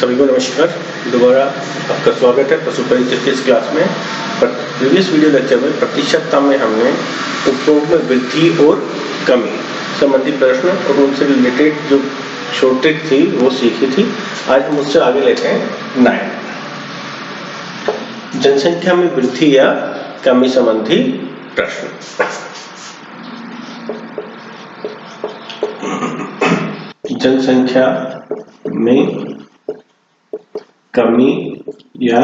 सभी को नमस्कार। दोबारा आपका स्वागत है पशु परिचय की इस क्लास में। प्रीवियस वीडियो लेक्चर में प्रतिशतता में हमने उपयोग में वृद्धि और कमी संबंधी प्रश्न और उनसे रिलेटेड जो शॉर्ट ट्रिक थी वो सीखी थी। आज हम उससे आगे लेते हैं 9 जनसंख्या में वृद्धि या कमी संबंधी प्रश्न। जनसंख्या में कमी या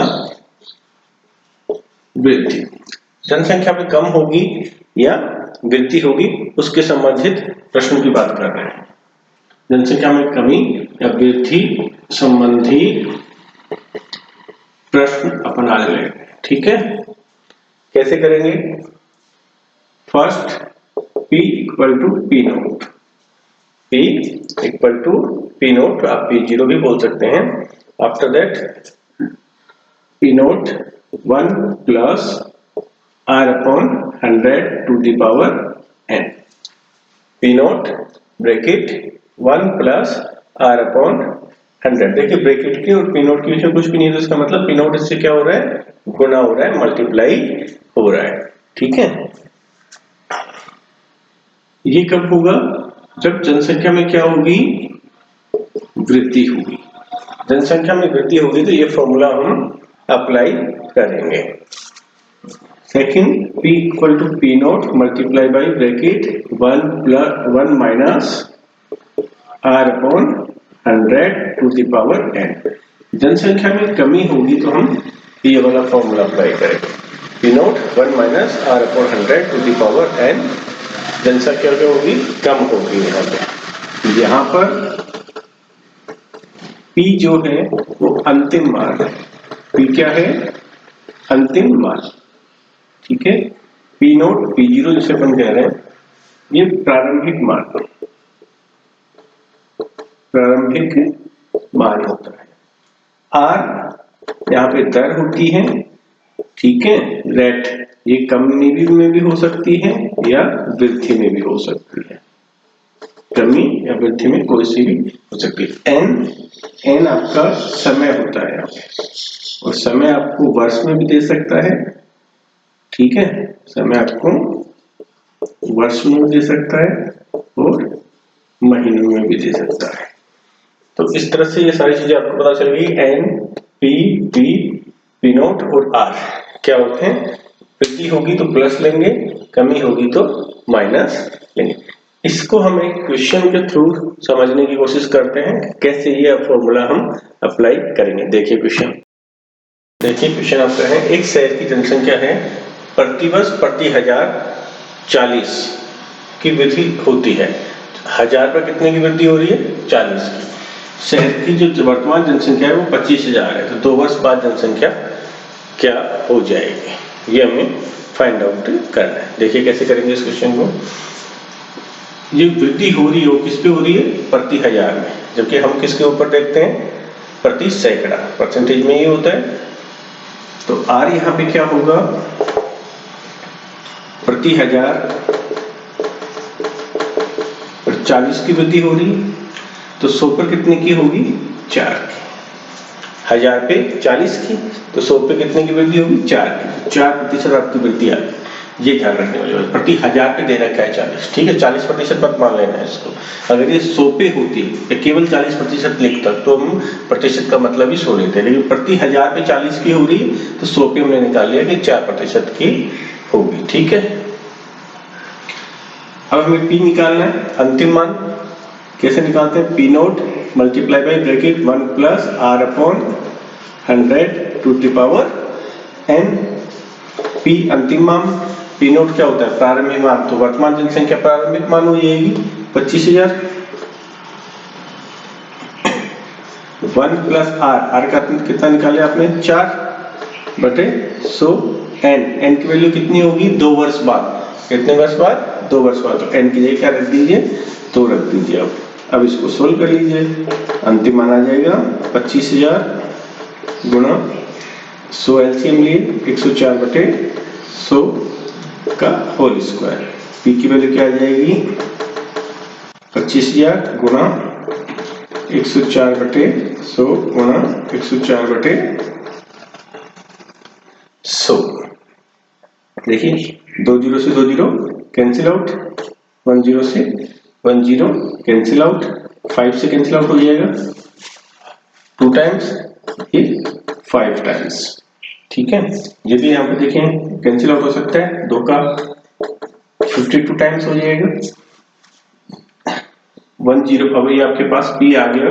वृद्धि, जनसंख्या में कम होगी या वृद्धि होगी उसके संबंधित प्रश्न की बात कर रहे हैं। जनसंख्या में कमी या वृद्धि संबंधी प्रश्न अपन आज लेंगे, ठीक है। कैसे करेंगे? First P equal to P nought, P equal to P nought, आप P0 भी बोल सकते हैं। After that P nought 1 plus R upon 100 to the power n। P nought bracket 1 plus R upon 100। देखिए ब्रैकेट की और P नोट के बीच में कुछ भी नहीं है, तो इसका मतलब P नोट इससे क्या हो रहा है? गुणा हो रहा है, मल्टीप्लाई हो रहा है, ठीक है। ये कब होगा? जब जनसंख्या में क्या होगी? वृद्धि होगी। जनसंख्या में वृद्धि होगी तो ये फॉर्मूला हम अप्लाई करेंगे। Second P equal to P nought multiply by bracket 1 minus R upon 100 to the power n। जनसंख्या में कमी होगी तो हम ये वाला फॉर्मूला अप्लाई करेंगे। P nought 1 minus R upon 100 to the power n। जनसंख्या क्या होगी? कम होगी। यहाँ पर P जो है वो अंतिम मान है। P क्या है? अंतिम मान, ठीक है। P नोट P0 जिसे अपन कह रहे हैं ये प्रारंभिक मान, प्रारंभिक मान होता है। R यहाँ पे दर होती है, ठीक है। रेट ये कमी में भी हो सकती है या वृद्धि में भी हो सकती है। कमी या वृद्धि में कोई सी भी हो सकती है। n आपका समय होता है यहाँ पे, और समय आपको वर्ष में भी दे सकता है, ठीक है। समय आपको वर्ष में भी दे सकता है और महीनों में भी दे सकता है। तो इस तरह से ये सारी चीजें आपको पता चल गई। n, p, p, p note और r क्या होते हैं? वृद्धि होगी तो प्लस लेंगे, कमी होगी तो माइनस लेंगे। इसको हम एक क्वेश्चन के थ्रू समझने की कोशिश करते हैं कैसे ये फॉर्मूला हम अप्लाई करेंगे। देखिए क्वेश्चन, आपका है एक शहर की जनसंख्या है, प्रतिवर्ष प्रति 1000 40 की वृद्धि होती है। 1000 पर कितने की वृद्धि हो रही है? 40 की। शहर की जो वर्तमान जनसंख्या है वो 25,000 है, तो 2 वर्ष बाद जनसंख्या क्या हो जाएगी, ये हमें फाइंड आउट करना है। देखिए कैसे करेंगे इस क्वेश्चन को। ये वृद्धि हो रही हो किस पे हो रही है? प्रति 1000 में, जबकि हम किसके ऊपर देखते हैं? प्रति सैकड़ा, परसेंटेज में ही होता है। तो R यहाँ पे क्या होगा? प्रति 1000 पर 40 की वृद्धि हो रही, तो 100 पर कितने की होगी? 4 की। 1000 पे 40 की, तो 100 पे कितने की वृद्धि होगी? 4 की। 4% आपकी वृद्धि आ गई। ये ध्यान रखने वाली बात। प्रति 1000 पे दे रखा है 40, ठीक है। 40% मत मान लेना है इसको। अगर ये 100 पे होती है केवल 40% लिखता तो हम प्रतिशत का मतलब ही 100 लेते हैं, लेकिन प्रति 1000 पे 40 की हो रही तो 100 पे हमने निकाल लिया कि 4% की होगी, ठीक है। अब हमें P निकालना है, अंतिम मान। कैसे निकालते हैं? P nought multiply by bracket 1 plus R upon 100 to the power n। P अंतिम मान, P नोट क्या होता है? प्रारंभिक मान, तो वर्तमान जनसंख्या प्रारंभिक मान हो जाएगी 25,000। 1 प्लस R का कितना निकाले आपने? 4/100। n की वैल्यू कितनी होगी? 2 वर्ष बाद। कितने वर्ष बाद? 2 वर्ष बाद। तो n की जगह क्या रख दीजिए? 2 रख दीजिए। अब इसको सोल्व कर लीजिए, अंतिम मान आ जाएगा 25,000 गुणा 100 एलसीएम लिए 104/100 का होल स्क्वायर। P की वैल्यू क्या आ जाएगी? 25,000 गुणा 104/100 गुणा 104/100। देखिए 2 0 से 2 0 कैंसिल आउट, 1 0 से 1 0 कैंसिल आउट, 5 से कैंसिल आउट हो जाएगा 2 टाइम्स, ये 5 टाइम्स। ठीक है, ये भी यहाँ पे देखें कैंसिल आउट हो सकता है, 2 का 52 टाइम्स हो जाएगा 1 0। अब ये आपके पास p आ गया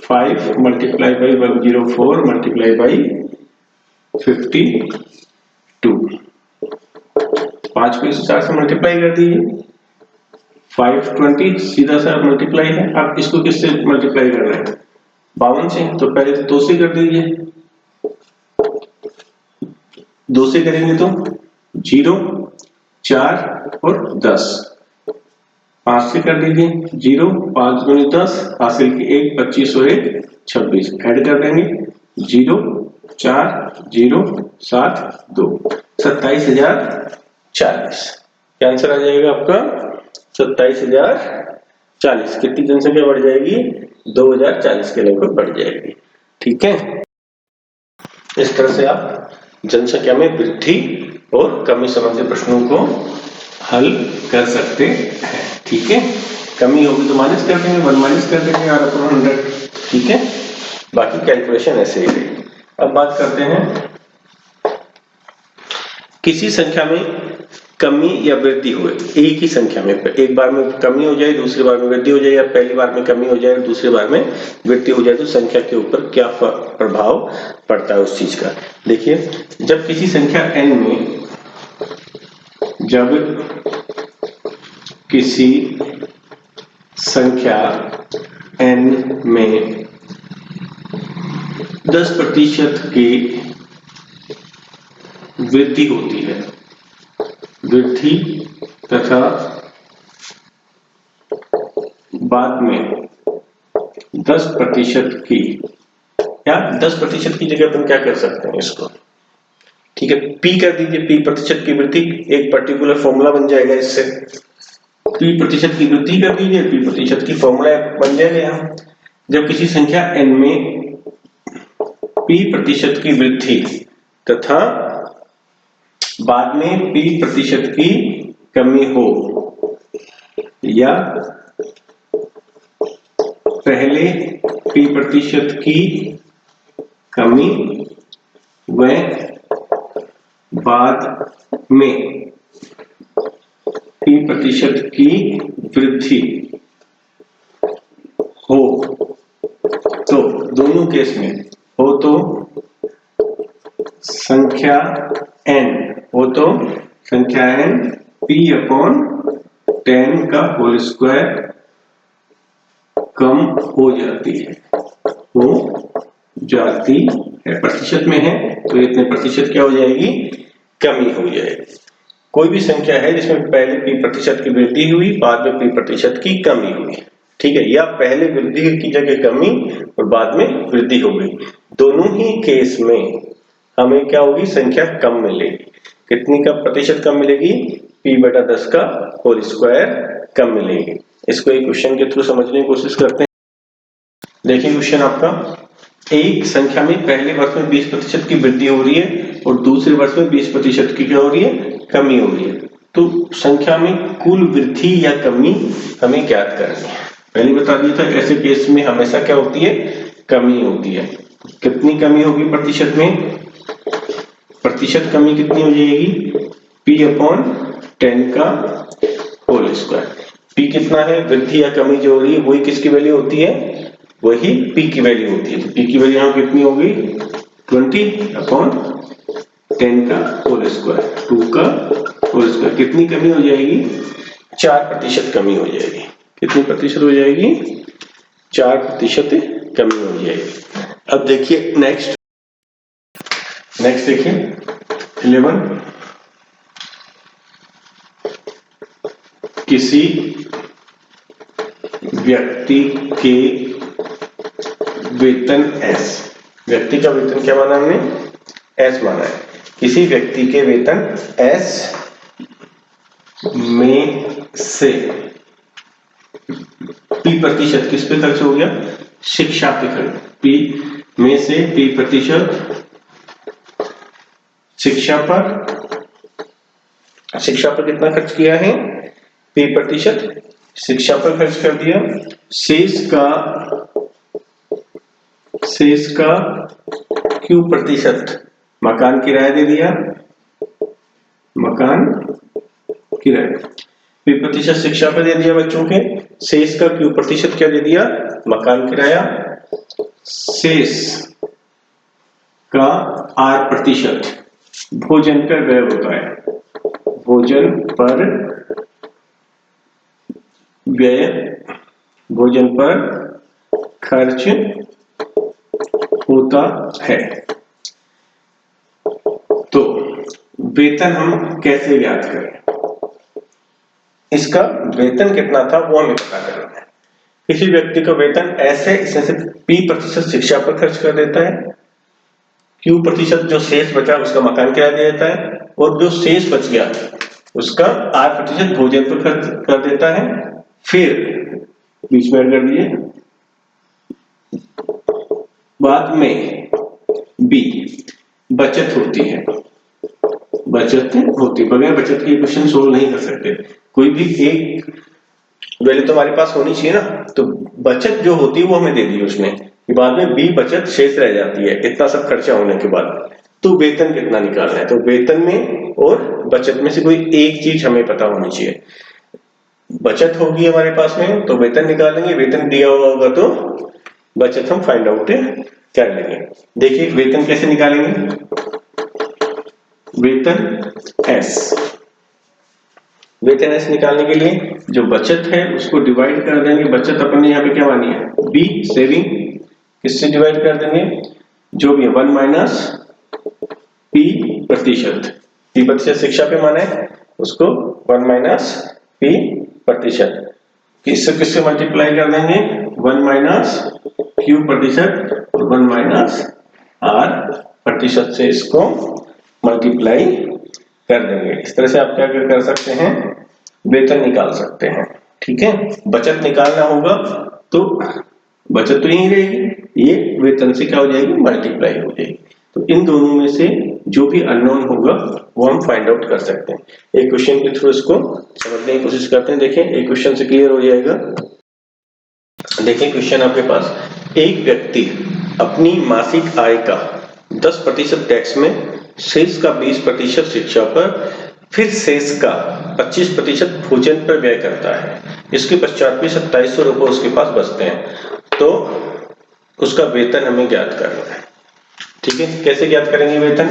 5 मल्टीप्लाई बाई 104 मल्टीप्लाई बाई 52। 5 को इस 4 से मल्टीप्लाई कर दीजिए, 520 सीधा सा मल्टीप्लाई है। आप इसको किससे मल्टीप्लाई कर रहे हैं, 52 से, तो पहले तो 2 से कर दीजिए, 2 से करेंगे तो 0 4 और 10, 5 से कर दीजिए 0 5 दूनी 10 हासिल के 1 25 और 1 26 ऐड कर देंगे 0 4 0 7 2 27,040। क्या आंसर आ जाएगा आपका 27,040। कितनी जनसंख्या बढ़ जाएगी, 2040 के लगभग बढ़ जाएगी। ठीक है, इस तरह से आप जनसंख्या में वृद्धि और कमी संबंधी प्रश्नों को हल कर सकते हैं। ठीक है, कमी होगी तो माइनस कर देंगे, 1 माइनस कर देंगे R/100। ठीक है, बाकी कैलकुलेशन ऐसे ही है। अब बात करते हैं किसी संख्या में कमी या वृद्धि हो, एक ही संख्या में एक बार में कमी हो जाए, दूसरी बार में वृद्धि हो जाए, या पहली बार में कमी हो जाए दूसरी बार में वृद्धि हो जाए, तो संख्या के ऊपर क्या प्रभाव पड़ता है उस चीज का। देखिए, जब किसी संख्या n में, जब किसी संख्या n में 10% की वृद्धि होती है, वृद्धि तथा बाद में 10% की, या 10% की जगह अपन क्या कर सकते हैं इसको, ठीक है, p कर दीजिए, p प्रतिशत की वृद्धि, एक पर्टिकुलर फॉर्मूला बन जाएगा इससे, p प्रतिशत की वृद्धि कर दीजिए, p प्रतिशत की फॉर्मूला बन जाएगा यहाँ। जब किसी संख्या n में p प्रतिशत की वृद्धि तथा बाद में p प्रतिशत की कमी हो, या पहले p प्रतिशत की कमी व बाद में p प्रतिशत की वृद्धि हो, तो दोनों केस में हो तो संख्या n p/10 का होल स्क्वायर कम हो जाती है, प्रतिशत में है तो इतने प्रतिशत क्या हो जाएगी, कमी हो जाएगी। कोई भी संख्या है जिसमें पहले p प्रतिशत की वृद्धि हुई, बाद में p प्रतिशत की कमी हुई, ठीक है, या पहले वृद्धि की जगह कमी और बाद में वृद्धि हो गई, दोनों ही केस में हमें क्या होगी, संख्या कम मिलेगी। कितनी का प्रतिशत कम मिलेगी, p/10 का होल स्क्वायर कम मिलेगी। इसको एक क्वेश्चन के थ्रू समझने की कोशिश करते हैं। देखिए क्वेश्चन आपका, एक संख्या में पहले वर्ष में 20% की वृद्धि हो रही है और दूसरे वर्ष में 20% की क्या हो रही है, कमी हो रही है, तो संख्या में कुल वृद्धि या कमी हमें ज्ञात करनी है। पहले बता दिया था, ऐसे केस में हमेशा क्या होती है, कमी होती है। कितनी कमी होगी प्रतिशत में, प्रतिशत कमी कितनी हो जाएगी, p/10 का होल स्क्वायर। p कितना है, वृद्धि या कमी जो हो रही है वही किसकी वैल्यू होती है, वही p की वैल्यू होती है। तो p की वैल्यू यहाँ कितनी होगी, 20/10 का होल स्क्वायर, 2 का होल स्क्वायर। कितनी कमी हो जाएगी, 4% कमी हो जाएगी। कितनी प्रतिशत हो जाएगी, 4% कमी हो जाएगी। अब देखिए नेक्स्ट देखिए 11, किसी व्यक्ति के वेतन S, व्यक्ति का वेतन क्या माना हमने, S माना है। किसी व्यक्ति के वेतन S में से p प्रतिशत किस पे खर्च हो गया, शिक्षा पे खर्च, P में से P% शिक्षा पर कितना खर्च किया है, P% शिक्षा पर खर्च कर दिया। शेष का Q% मकान किराया दे दिया, मकान किराया, P% शिक्षा पर दे दिया बच्चों के, शेष का Q% क्या दे दिया, मकान किराया, शेष का R% भोजन पर व्यय होता है, भोजन पर व्यय, भोजन पर खर्च होता है। तो वेतन हम कैसे ज्ञात करें, इसका वेतन कितना था वो हमें पता करना है। किसी व्यक्ति का वेतन ऐसे इसमें से P% शिक्षा पर खर्च कर देता है, Q% जो शेष बचा उसका मकान किराया दे देता है, और जो शेष बच गया उसका R% भोजन पर खर्च कर देता है। फिर बीच में कर दिए, बाद में B बचत होती है, बगैर बचत के क्वेश्चन सोल्व नहीं कर सकते। कोई भी एक वैल्यू तो हमारे पास होनी चाहिए ना, तो बचत जो होती है वो हमें दे दी उसने, बाद में B बचत शेष रह जाती है इतना सब खर्चा होने के बाद। तो वेतन कितना निकालना है, तो वेतन में और बचत में से कोई एक चीज हमें पता होनी चाहिए। बचत होगी हमारे पास में तो वेतन निकालेंगे, वेतन दिया हुआ होगा तो बचत हम फाइंड आउट कर लेंगे। देखिए वेतन कैसे निकालेंगे, वेतन S निकालने के लिए जो बचत है उसको डिवाइड कर देंगे, बचत अपन ने यहाँ पे क्या मानी है, B सेविंग, किससे डिवाइड कर देंगे, जो भी है 1 माइनस P% शिक्षा पे माना है उसको 1 माइनस P%, किससे मल्टीप्लाई कर देंगे, 1 माइनस Q% और 1 माइनस R% से इसको मल्टीप्लाई कर देंगे। इस तरह से आप क्या कर सकते हैं, वेतन निकाल सकते हैं। ठीक है, बचत निकालना होगा तो बचत तो यही रहेगी, ये वेतन से क्या हो जाएगी, मल्टीप्लाई हो जाएगी। तो इन दोनों में से जो भी अननोन होगा वो हम फाइंड आउट कर सकते हैं। एक क्वेश्चन के थ्रू इसको समझने की कोशिश करते हैं। देखिए एक क्वेश्चन से क्लियर हो जाएगा। देखिए क्वेश्चन आपके पास, एक व्यक्ति अपनी मासिक आय का 10% टैक्स में, शेष का 20% शिक्षा पर, फिर शेष का 25% भोजन पर व्यय करता है। इसके पश्चात भी 2700 रुपए उसके पास बचते हैं, तो उसका वेतन हमें ज्ञात करना है। ठीक है, कैसे ज्ञात करेंगे वेतन,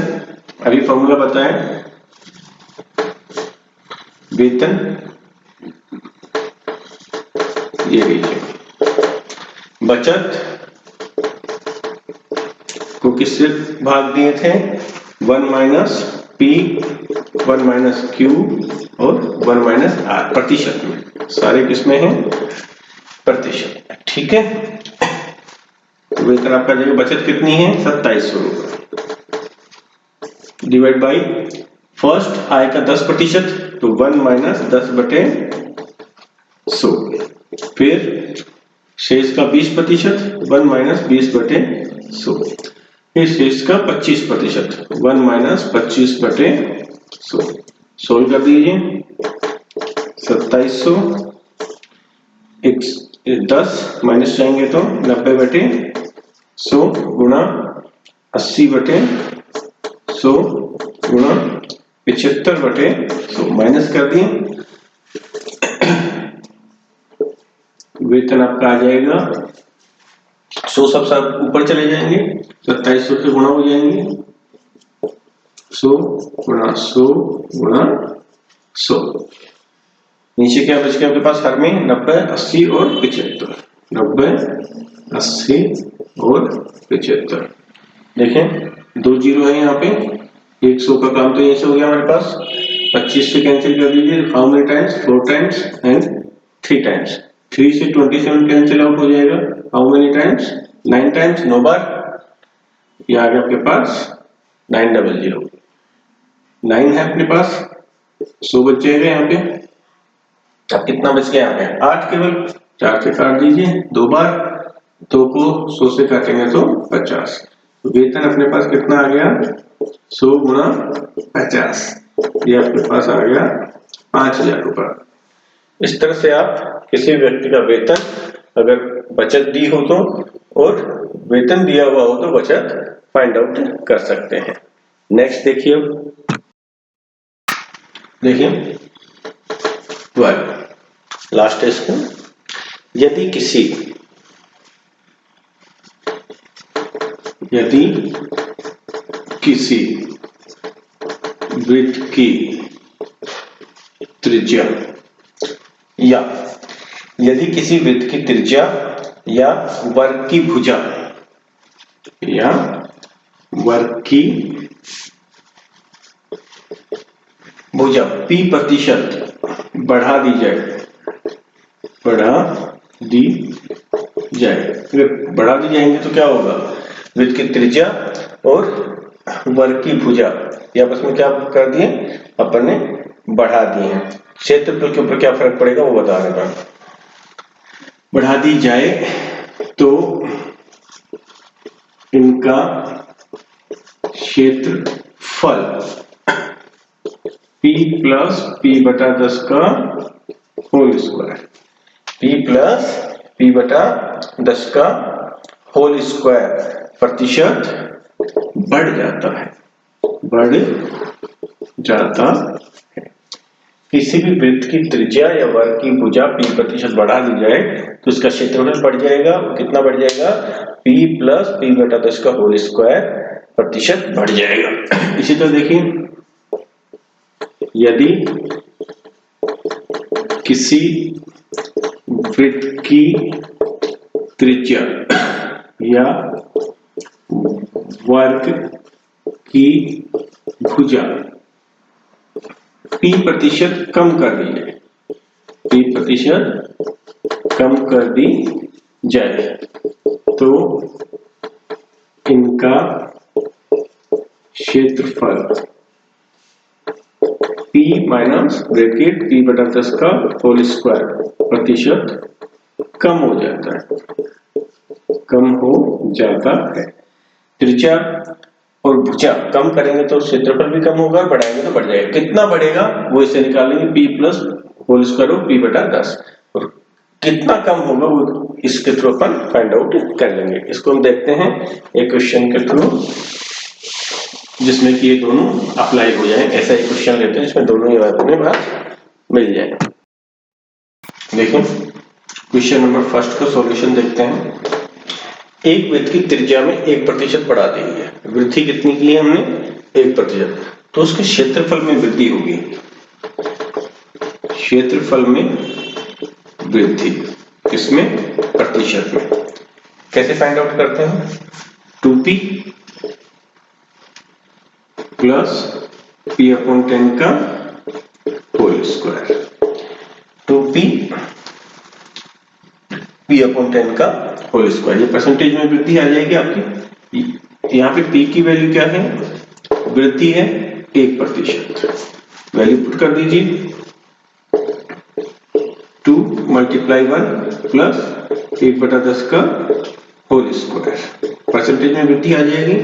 अभी फॉर्मूला बताएं। वेतन ये लीजिए, बचत को किससे भाग दिए थे, 1 माइनस P, 1 माइनस Q और 1 माइनस R, प्रतिशत में, सारे किसमें हैं, प्रतिशत। ठीक है, तो वेतन आपका जाएगा, बचत कितनी है 2700 रुपए, डिवाइड बाई फर्स्ट आय का 10%, तो 1 माइनस 10/100, फिर शेष का 20%, 1 माइनस 20/100, फिर शेष का 25%, 1 माइनस 25/100। सोल्व कर दीजिए, 2700 10 माइनस जाएंगे तो 90/100 गुणा 80/100 गुणा 75/100, माइनस कर दिए, वेतन आपका आ जाएगा 100, सब ऊपर चले जाएंगे, 2700 से गुणा हो जाएंगे, 100 गुणा 100 गुणा 100, नीचे क्या बच गया आपके पास, हर में 90, 80 और 75, 90, 80 और 75। देखें 2 जीरो है यहाँ पे, 100 का काम तो यहीं से हो गया हमारे पास, 25 से कैंसिल कर दीजिए, how many times, 4 times and 3 times, 3 से 27 कैंसिल आउट हो जाएगा, हाउ मेनी टाइम्स, 9 टाइम्स, 9 बार, ये आ गया आपके पास 900, 9 है अपने पास, 100 बच जाएगा यहाँ पे। अब कितना बच गया यहाँ पे, 8 केवल, 4 से काट दीजिए 2 बार, 2 को 100 से काटेंगे तो 50। वेतन अपने पास कितना आ गया, 100 गुणा 50, ये आपके पास आ गया 5000 रुपये। इस तरह से आप किसी व्यक्ति का वेतन अगर बचत दी हो तो और वेतन दिया हुआ हो तो बचत फाइंड आउट कर सकते हैं। नेक्स्ट देखिए, लास्ट है इसका, यदि किसी वृत्त की त्रिज्या या वर्ग की भुजा P% बढ़ा दी जाए, बढ़ा दी जाएंगे तो क्या होगा, वृत्त की त्रिज्या और वर्ग की भुजा ये आपस में क्या कर दिए, अपन ने बढ़ा दिए हैं। क्षेत्रफल के ऊपर क्या फर्क पड़ेगा वो बता रहे हैं। बढ़ा दी जाए तो इनका क्षेत्रफल P + P/10 का होल स्क्वायर, P+P/10 का होल स्क्वायर प्रतिशत बढ़ जाता है। किसी भी वृत्त की त्रिज्या या वर्ग की भुजा P% बढ़ा दी जाए तो इसका क्षेत्रफल बढ़ जाएगा, कितना बढ़ जाएगा, P + P/10 का होल स्क्वायर प्रतिशत बढ़ जाएगा। इसी तरह देखिए, यदि किसी वृत्त की त्रिज्या या वर्ग की भुजा P% कम कर दी जाए, तो इनका क्षेत्रफल P - P/10 का होल स्क्वायर प्रतिशत कम हो जाता है। त्रिज्या और भुजा कम करेंगे तो क्षेत्रफल भी कम होगा, बढ़ाएंगे तो बढ़ जाएगा। कितना बढ़ेगा वो इसे निकालेंगे, P+ होल स्क्वायर P/10, और कितना कम होगा वो इसके थ्रू अपन फाइंड आउट कर लेंगे। इसको हम देखते हैं एक क्वेश्चन के थ्रू जिसमें कि ये दोनों अप्लाई हो जाए। ऐसा एक क्वेश्चन लेते हैं जिसमें दोनों ही बात मिल जाए। देखो क्वेश्चन नंबर फर्स्ट का सॉल्यूशन देखते हैं। एक वृत्त की त्रिज्या में 1% बढ़ा दी है, वृद्धि कितनी की है हमने, 1%, तो उसके क्षेत्रफल में वृद्धि होगी, क्षेत्रफल में वृद्धि किसमें, प्रतिशत में। कैसे फाइंड आउट करते हैं, 2P + P/10 का होल स्क्वायर, 2P P/10 का होल स्क्वायर, ये परसेंटेज में वृद्धि आ जाएगी आपकी। यहाँ पे P की वैल्यू क्या है, वृद्धि है 1%, वैल्यू पुट कर दीजिए, 2 × 1 + 1/10 का होल स्क्वायर, परसेंटेज में वृद्धि आ जाएगी,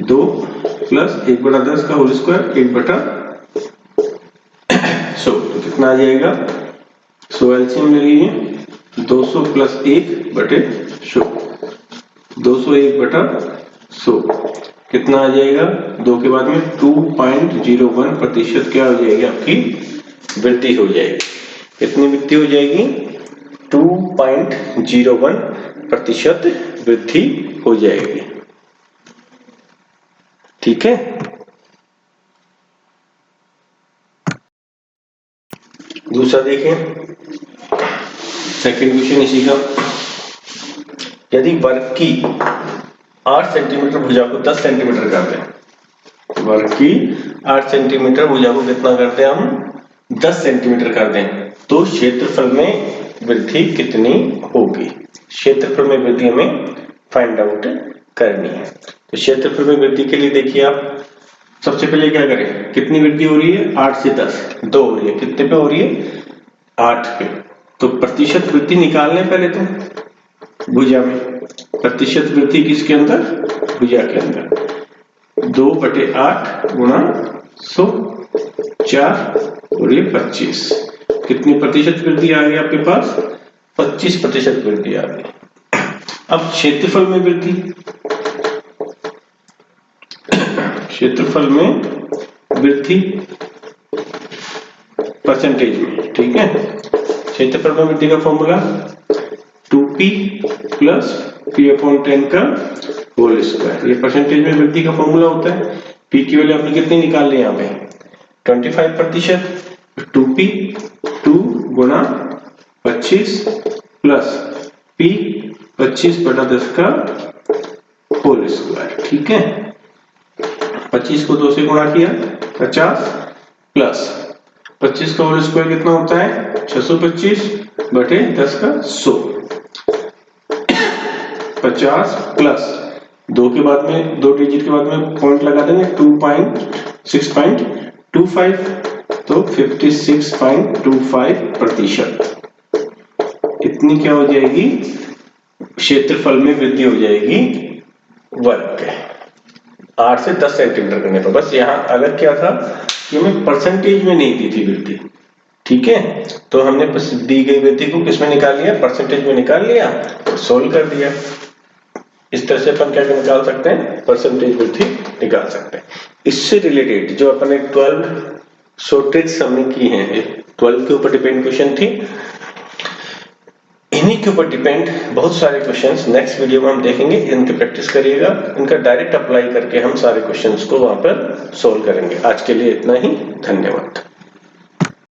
2 + 1/10 का होल स्क्वायर 1/100, तो कितना आ जाएगा, 100 एलसीएम ले लीजिए, 200 + 1/100, 201/100 कितना आ जाएगा, 2 के बाद में 2.01% क्या हो जाएगी, आपकी वृद्धि हो जाएगी। कितनी वृद्धि हो जाएगी, 2.01% वृद्धि हो जाएगी। ठीक है, दूसरा देखें, सेकंड क्वेश्चन इसी का, यदि वर्ग की 8 सेंटीमीटर भुजा को 10 सेंटीमीटर कर दें, वर्ग की 8 सेंटीमीटर भुजा को कितना करते हैं हम, 10 सेंटीमीटर कर दें, तो क्षेत्रफल में वृद्धि कितनी होगी। क्षेत्रफल में वृद्धि हमें फाइंड आउट करनी है। तो क्षेत्रफल में वृद्धि के लिए देखिए आप सबसे पहले क्या करें, कितनी वृद्धि हो रही है, 8 से 10, 2 हो रही है, कितने पे हो रही है, 8 पे, तो प्रतिशत वृद्धि निकालने पहले तो भुजा में, प्रतिशत वृद्धि किसके अंदर, भुजा के अंदर, 2/8 गुणा 100, 4 और ये 25, कितनी प्रतिशत वृद्धि आ गई आपके पास, 25% वृद्धि आ गई। अब क्षेत्रफल में वृद्धि, क्षेत्रफल में वृद्धि परसेंटेज में, ठीक है। क्षेत्रफल में वृद्धि का फॉर्मूला 2p प्लस p/10 का होल स्क्वायर, ये परसेंटेज में वृद्धि का फॉर्मूला होता है। p की वैल्यू आपने कितनी निकाल ली यहाँ पे, 25%, 2p 2 गुणा 25 प्लस p 25/10 का होल स्क्वायर, ठीक है। 25 को 2 से गुणा किया 50 प्लस 25 का होल स्क्वायर कितना होता है, 625/10 का 100, 50 प्लस 2 के बाद में 2 डिजिट के बाद में पॉइंट लगा देंगे 6.25, तो 56.25% इतनी क्या हो जाएगी, क्षेत्रफल में वृद्धि हो जाएगी वर्ग के। 8 से 10 सेंटीमीटर करने पर, बस यहाँ अलग क्या था कि हमें परसेंटेज में नहीं दी थी वृद्धि, ठीक है। तो हमने दी गई वृद्धि को किसमें निकाल लिया, परसेंटेज में निकाल लिया और सोल्व कर दिया। इस तरह से अपन क्या निकाल सकते हैं, परसेंटेज वृद्धि निकाल सकते हैं। इससे रिलेटेड जो अपन 12 शॉर्ट ट्रिक्स हमने की हैं, 12 के ऊपर डिपेंड क्वेश्चन थी, इन्हीं के ऊपर डिपेंड बहुत सारे क्वेश्चंस नेक्स्ट वीडियो में हम देखेंगे। इनकी प्रैक्टिस करिएगा, इनका डायरेक्ट अप्लाई करके हम सारे क्वेश्चंस को वहां पर सोल्व करेंगे। आज के लिए इतना ही, धन्यवाद।